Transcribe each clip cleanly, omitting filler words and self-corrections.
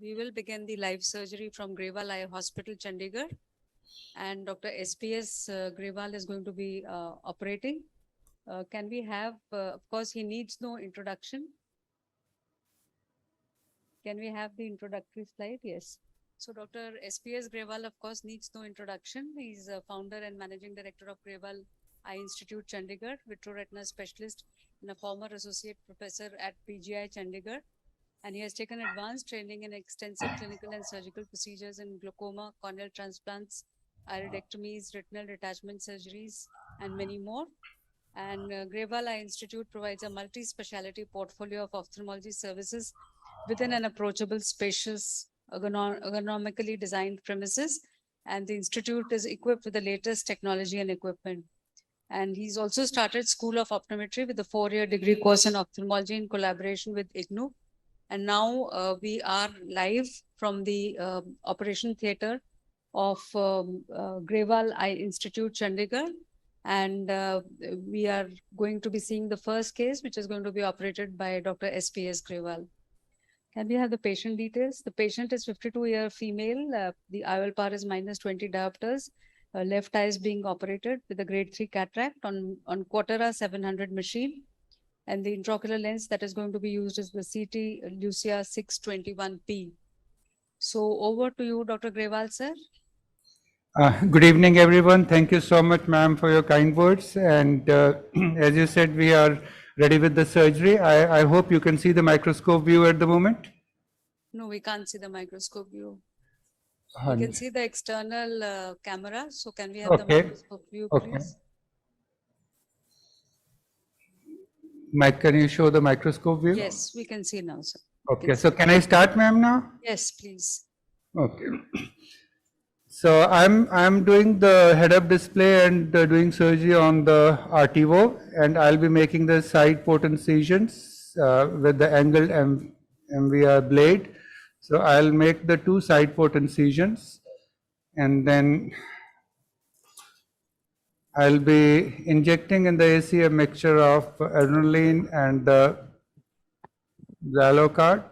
we will begin the live surgery from Grewal Eye Hospital, Chandigarh, and Dr. SPS Grewal is going to be operating. Can we have, of course, he needs no introduction. Can we have the introductory slide? Yes. So Dr. SPS Grewal, of course, needs no introduction. He's a founder and managing director of Grewal Eye Institute, Chandigarh, vitreoretina specialist and a former associate professor at PGI, Chandigarh. And he has taken advanced training in extensive clinical and surgical procedures in glaucoma, corneal transplants, iridectomies, retinal detachment surgeries, and many more. And Grewal Eye Institute provides a multi-speciality portfolio of ophthalmology services within an approachable, spacious, ergonomically designed premises. And the institute is equipped with the latest technology and equipment. And he's also started School of Optometry with a 4-year degree course in ophthalmology in collaboration with IGNU. And now we are live from the operation theater of Grewal Eye Institute, Chandigarh. And we are going to be seeing the first case, which is going to be operated by Dr. SPS Grewal. Can we have the patient details? The patient is 52-year female. The IOL power is -20 diopters. Left eye is being operated with a grade 3 cataract on Quaterra 700 machine. And the intraocular lens that is going to be used is the CT Lucia 621P. So over to you, Dr. Grewal, sir. Good evening, everyone. Thank you so much, ma'am, for your kind words. And as you said, we are ready with the surgery. I hope you can see the microscope view at the moment. No, we can't see the microscope view. We can see the external camera. So can we have the microscope view, please? Mike, can you show the microscope view? Yes, we can see now, sir. Okay, so can I start, ma'am, now? Yes, please. Okay. So I'm doing the head-up display and doing surgery on the artivo, and I'll be making the side port incisions with the angled MVR blade. So I'll make the 2 side port incisions, and then I'll be injecting in the AC a mixture of adrenaline and the Zalocart.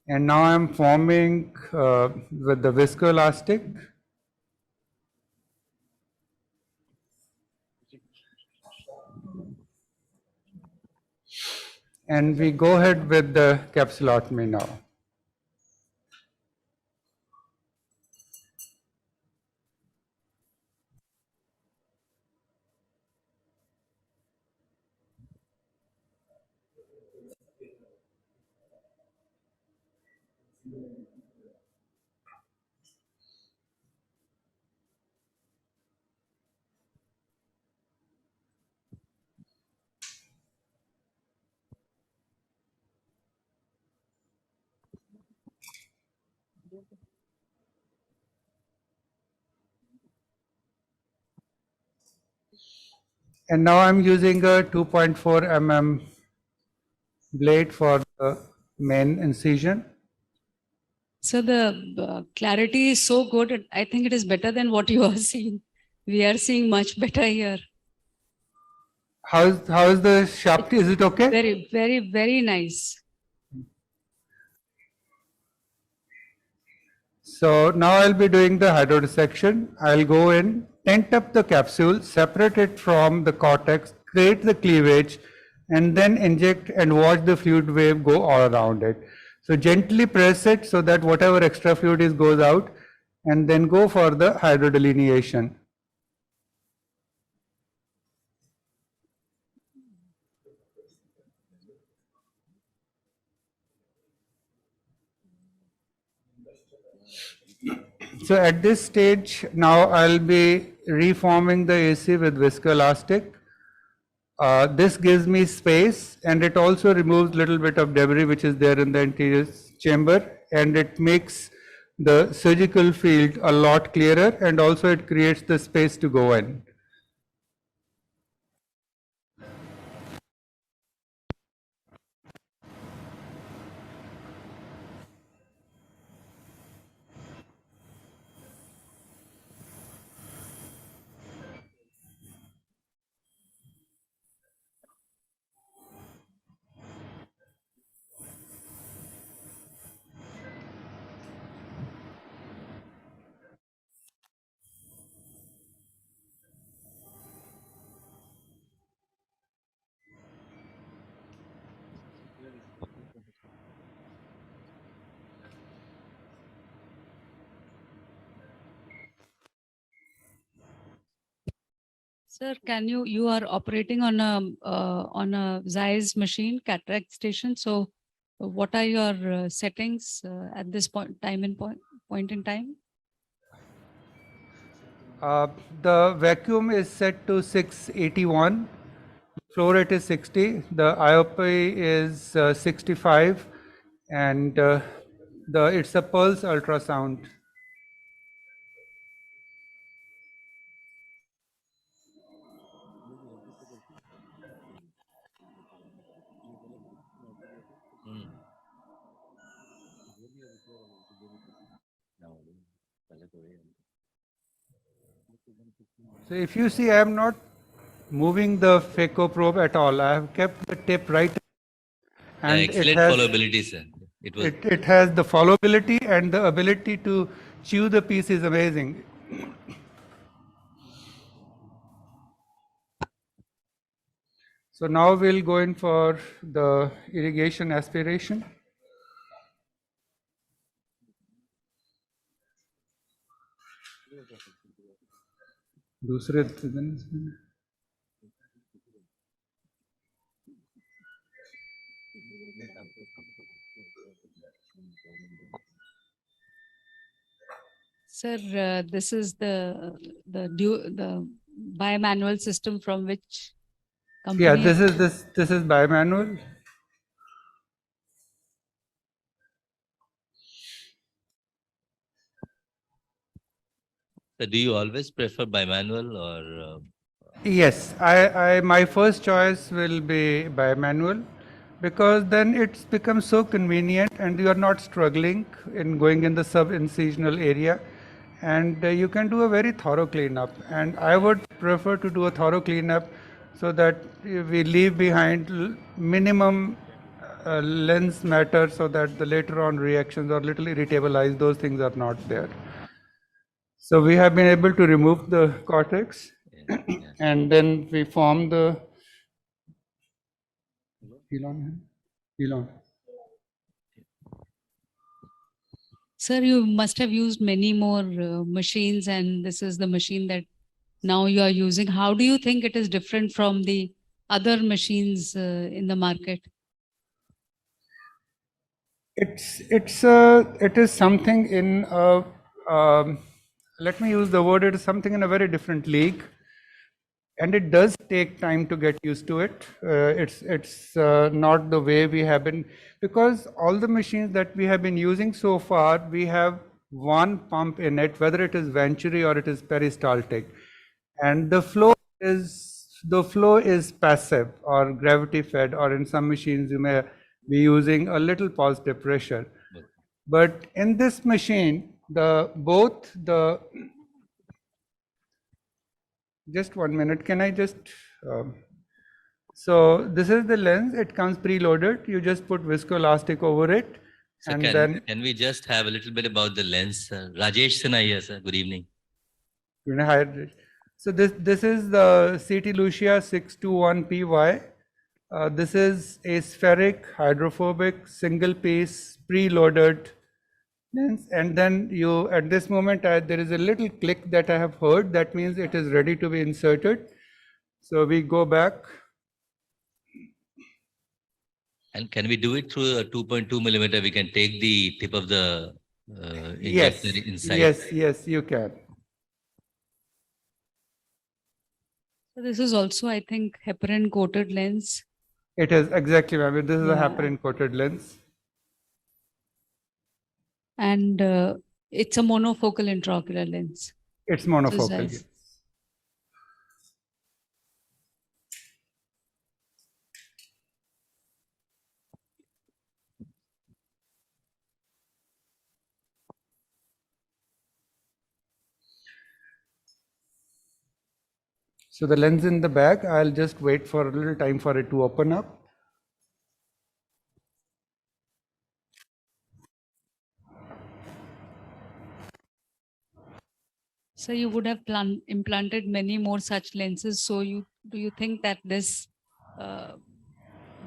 And now I'm forming with the viscoelastic. And we go ahead with the capsulotomy now. And now I'm using a 2.4 mm blade for the main incision. So the clarity is so good. I think it is better than what you are seeing. We are seeing much better here. How is the sharpness? Is it okay? Very, very, very nice. So now I'll be doing the hydrodissection. I'll go in, tent up the capsule, separate it from the cortex, create the cleavage, and then inject and watch the fluid wave go all around it. So gently press it so that whatever extra fluid is goes out, and then go for the hydrodelineation. So at this stage, now I'll be reforming the AC with viscoelastic. This gives me space, and it also removes a little bit of debris which is there in the anterior chamber, and it makes the surgical field a lot clearer, and also it creates the space to go in. Sir, you are operating on a Zeiss machine, cataract station. So what are your settings at this point in time? The vacuum is set to 681, flow rate is 60, the IOP is 65, and it's a pulse ultrasound. So if you see, I am not moving the phaco probe at all. I have kept the tip right, Yeah, and excellent followability, sir. It was it has the followability, and the ability to chew the piece is amazing. So now we'll go in for the irrigation aspiration. दूसरे दिन इसमें Sir, this is the bimanual system from which company? Yeah, this is bimanual. So do you always prefer bimanual or? Yes, my first choice will be bimanual, because then it becomes so convenient and you are not struggling in going in the sub-incisional area, and you can do a very thorough cleanup. And I would prefer to do a thorough cleanup so that we leave behind minimum lens matter, so that the later on reactions or little irritable eyes, those things are not there. So we have been able to remove the cortex, and then we form the Elon. Sir, you must have used many more machines, and this is the machine that now you are using. How do you think it is different from the other machines in the market? It is something in let me use the word, it is something in a very different league, and it does take time to get used to it. It's not the way we have been, because all the machines that we have been using so far, we have one pump in it, whether it is venturi or it is peristaltic, and the flow is passive or gravity fed, or in some machines you may be using a little positive pressure. But in this machine, just 1 minute, can I just, so this is the lens, it comes preloaded, you just put viscoelastic over it. So and can we just have a little bit about the lens? Rajesh Sinha here, sir. Good evening. So this is the CT Lucia 621PY. This is a spheric, hydrophobic, single piece, preloaded lens. And then at this moment, there is a little click that I have heard. That means it is ready to be inserted. So we go back. And can we do it through a 2.2 millimeter? We can take the tip of the injector inside. Yes, you can. So this is also, I think, heparin coated lens. It is exactly, ma'am. This is a Yeah. heparin coated lens. And it's a monofocal intraocular lens. It's monofocal. Zeiss. So the lens in the bag, I'll just wait for a little time for it to open up. So you would have implanted many more such lenses. So do you think that this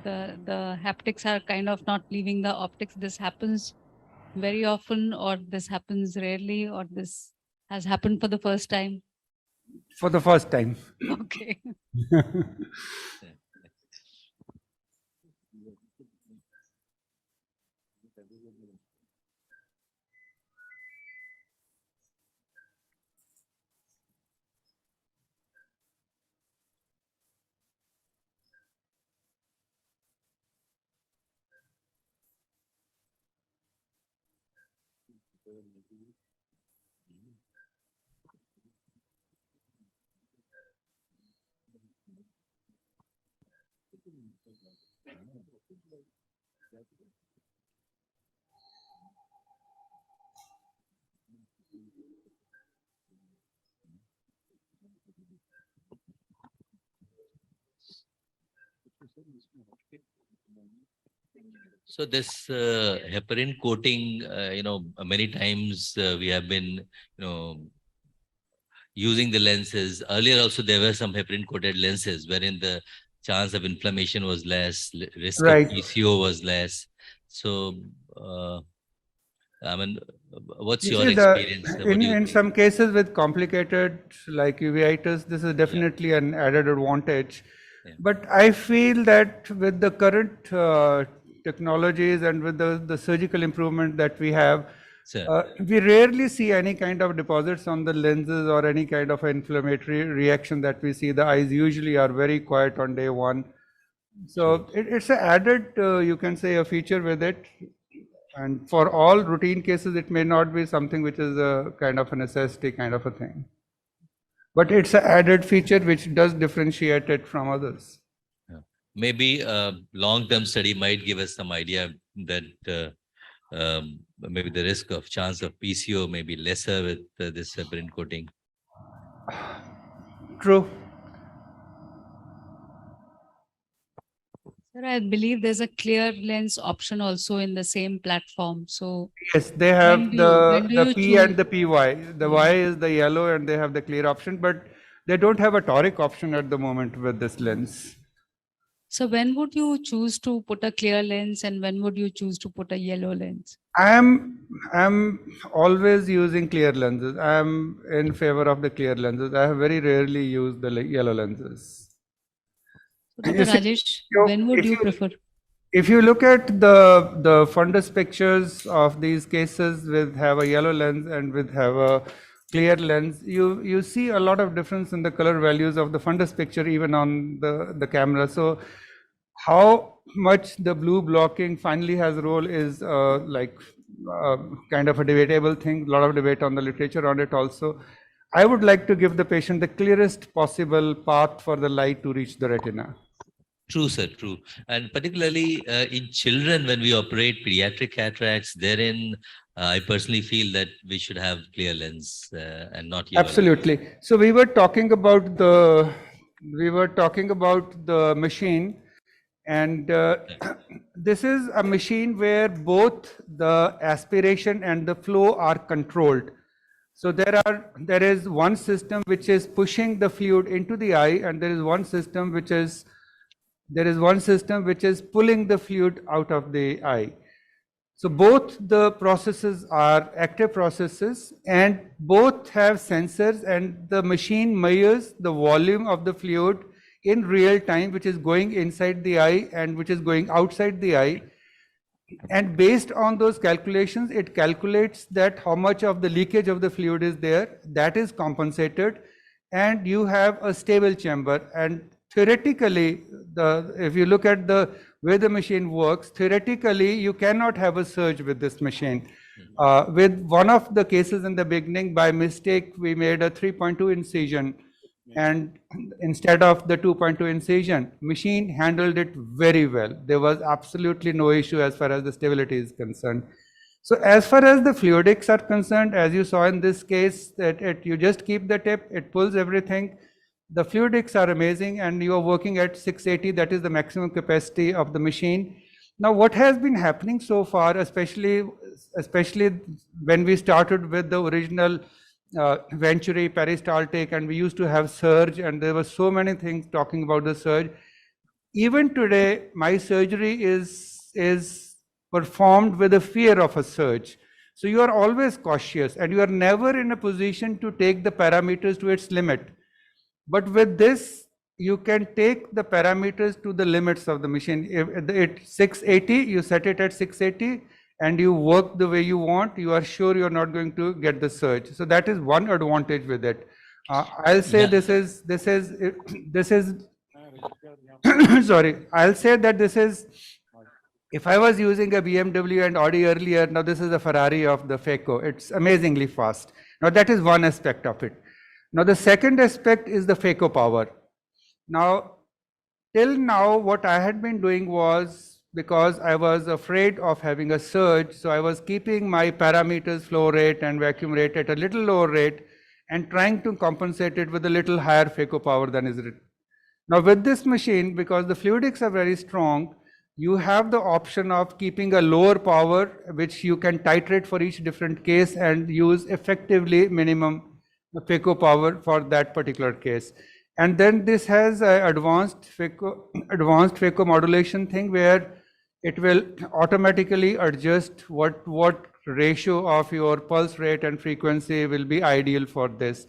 the haptics are kind of not leaving the optics? This happens very often, or this happens rarely, or this has happened for the first time? for the first time. Okay. So this heparin coating, many times we have been, using the lenses. Earlier also there were some heparin coated lenses wherein the chance of inflammation was less, risk of Right. PCO was less. So, I mean, what's You your see, experience? What do you in think? some cases with complicated like uveitis, this is definitely an added advantage. Yeah. But I feel that with the current technologies and with the surgical improvement that we have, Sir. we rarely see any kind of deposits on the lenses or any kind of inflammatory reaction that we see. The eyes usually are very quiet on day one. So it's an added, you can say, a feature with it. And for all routine cases, it may not be something which is a kind of a necessity kind of a thing. But it's an added feature which does differentiate it from others. Yeah. Maybe a long-term study might give us some idea that maybe the risk of chance of PCO may be lesser with this heparin coating. True. Sir, I believe there's a clear lens option also in the same platform. So Yes, they when have do you when do the you P choose? and the PY. The Y is the yellow and they have the clear option, but they don't have a toric option at the moment with this lens. So when would you choose to put a clear lens and when would you choose to put a yellow lens? I'm always using clear lenses. I'm in favor of the clear lenses. I have very rarely used the yellow lenses. So Dr. You see, Rajesh, when would you prefer? if you look at the fundus pictures of these cases with have a yellow lens and with have a clear lens, you see a lot of difference in the color values of the fundus picture even on the camera. So how much the blue blocking finally has a role is kind of a debatable thing. A lot of debate on the literature on it also. I would like to give the patient the clearest possible path for the light to reach the retina. True, sir, true. And particularly in children, when we operate pediatric cataracts, therein, I personally feel that we should have clear lens and not yellow. Absolutely. So we were talking about the machine, and this is a machine where both the aspiration and the flow are controlled. So there is one system which is pushing the fluid into the eye, and there is one system which is pulling the fluid out of the eye. So both the processes are active processes and both have sensors, and the machine measures the volume of the fluid in real time, which is going inside the eye and which is going outside the eye. And based on those calculations, it calculates that how much of the leakage of the fluid is there, that is compensated, and you have a stable chamber. And theoretically, if you look at the way the machine works, theoretically, you cannot have a surge with this machine. With one of the cases in the beginning, by mistake, we made a 3.2 incision, and instead of the 2.2 incision, machine handled it very well. There was absolutely no issue as far as the stability is concerned. So as far as the fluidics are concerned, as you saw in this case, that you just keep the tip, it pulls everything. The fluidics are amazing, and you are working at 680, that is the maximum capacity of the machine. Now, what has been happening so far, especially when we started with the original Venturi peristaltic, and we used to have surge, and there were so many things talking about the surge. Even today, my surgery is performed with a fear of a surge. So you are always cautious, and you are never in a position to take the parameters to its limit. But with this, you can take the parameters to the limits of the machine. If it's 680, you set it at 680 and you work the way you want, you are sure you're not going to get the surge. So that is one advantage with it. I'll say Yeah. this is, sorry, I'll say that this is, if I was using a BMW and Audi earlier, now this is a Ferrari of the FECO. It's amazingly fast. Now that is one aspect of it. Now the second aspect is the FECO power. Now, till now, what I had been doing was, because I was afraid of having a surge, so I was keeping my parameters, flow rate and vacuum rate at a little lower rate and trying to compensate it with a little higher FECO power than is written. Now with this machine, because the fluidics are very strong, you have the option of keeping a lower power, which you can titrate for each different case and use effectively minimum FECO power for that particular case. And then this has a advanced FECO modulation thing where it will automatically adjust what ratio of your pulse rate and frequency will be ideal for this.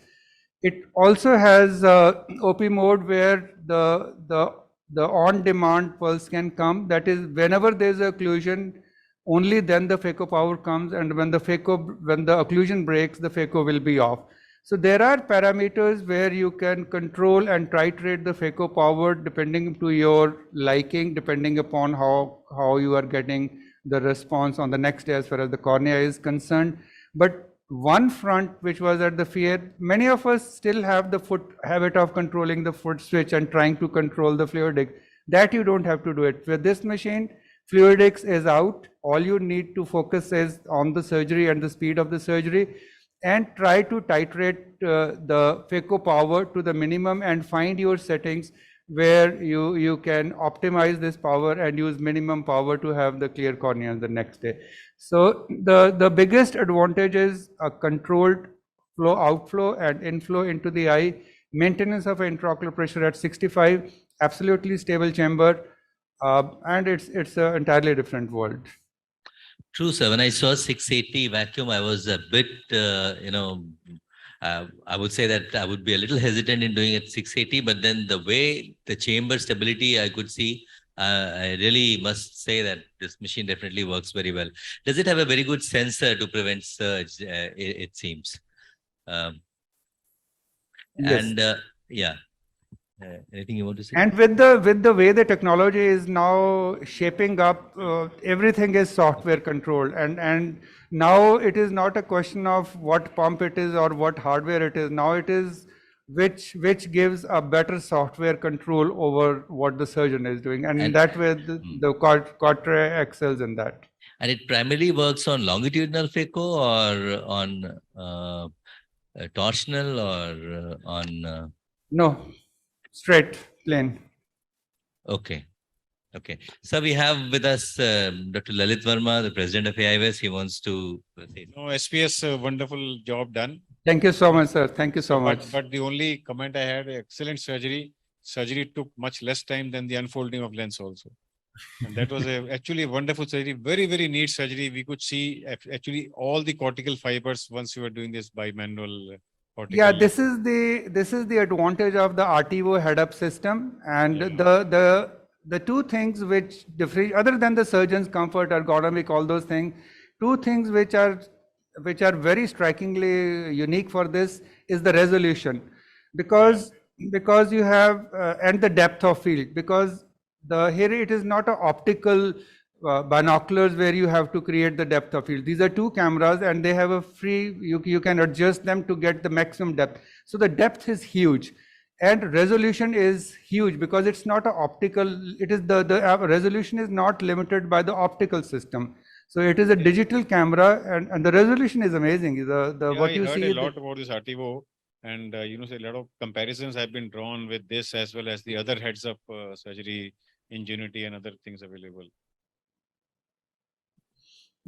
It also has OP mode where the on-demand pulse can come. That is, whenever there is a occlusion, only then the FECO power comes, and when the occlusion breaks, the FECO will be off. So there are parameters where you can control and titrate the FECO power depending to your liking, depending upon how you are getting the response on the next day as far as the cornea is concerned. But one front which was at the fear, many of us still have the habit of controlling the foot switch and trying to control the fluidic. That you don't have to do it. With this machine, fluidics is out. All you need to focus is on the surgery and the speed of the surgery, and try to titrate the FECO power to the minimum and find your settings where you can optimize this power and use minimum power to have the clear cornea the next day. So the biggest advantage is a controlled flow outflow and inflow into the eye, maintenance of intraocular pressure at 65, absolutely stable chamber, and it's an entirely different world. True, sir. When I saw 680 vacuum, I was a bit, I would say that I would be a little hesitant in doing it 680, but then the way the chamber stability I could see, I really must say that this machine definitely works very well. Does it have a very good sensor to prevent surge? It seems. Yes. And yeah. Anything you want to say? And with the way the technology is now shaping up, everything is software controlled, and now it is not a question of what pump it is or what hardware it is. Now it is which gives a better software control over what the surgeon is doing, and that way the Quadra excels in that. And it primarily works on longitudinal FECO or on torsional or on No. Straight, plain. Okay. Okay. So we have with us Dr. Lalit Verma, the president of AIWS. He wants to say. No, SPS, wonderful job done. Thank you so much, sir. Thank you so much. But the only comment I had, excellent surgery. Surgery took much less time than the unfolding of lens also. And that was actually a wonderful surgery. Very, very neat surgery. We could see actually all the cortical fibers once you were doing this by manual. Yeah, this is the advantage of the RTO head-up system, and the two things which other than the surgeon's comfort, ergonomic, all those things, two things which are very strikingly unique for this is the resolution, because you have and the depth of field, because here it is not an optical binoculars where you have to create the depth of field. These are two cameras and they have a free, you can adjust them to get the maximum depth. So the depth is huge and resolution is huge because it's not an optical, it is the resolution is not limited by the optical system. So it is a digital camera and the resolution is amazing. What you see. I heard a lot about this RTO, and a lot of comparisons have been drawn with this as well as the other heads up surgery, Ingenuity and other things available.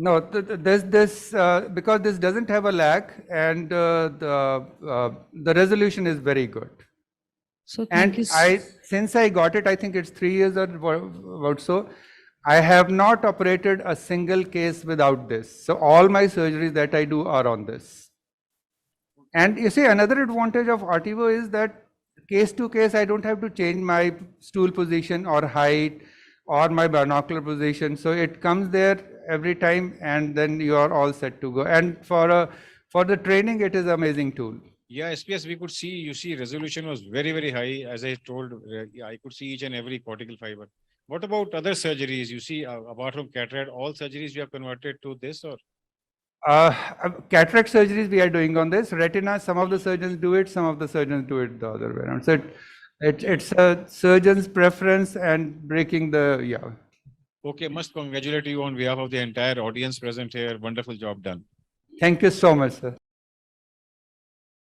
No, because this doesn't have a lag and the resolution is very good. So thank you. Since I got it, I think it's 3 years or so, I have not operated a single case without this. So all my surgeries that I do are on this. And you see, another advantage of RTO is that case to case, I don't have to change my stool position or height or my binocular position. So it comes there every time, and then you are all set to go. And for the training, it is amazing tool. Yeah, SPS, we could see, you see, resolution was very, very high. As I told, I could see each and every cortical fiber. What about other surgeries? You see, apart from cataract, all surgeries you have converted to this, or? Cataract surgeries we are doing on this. Retina, some of the surgeons do it, some of the surgeons do it the other way around. So it's a surgeon's preference and breaking the, yeah. Okay, must congratulate you on behalf of the entire audience present here. Wonderful job done. Thank you so much, sir.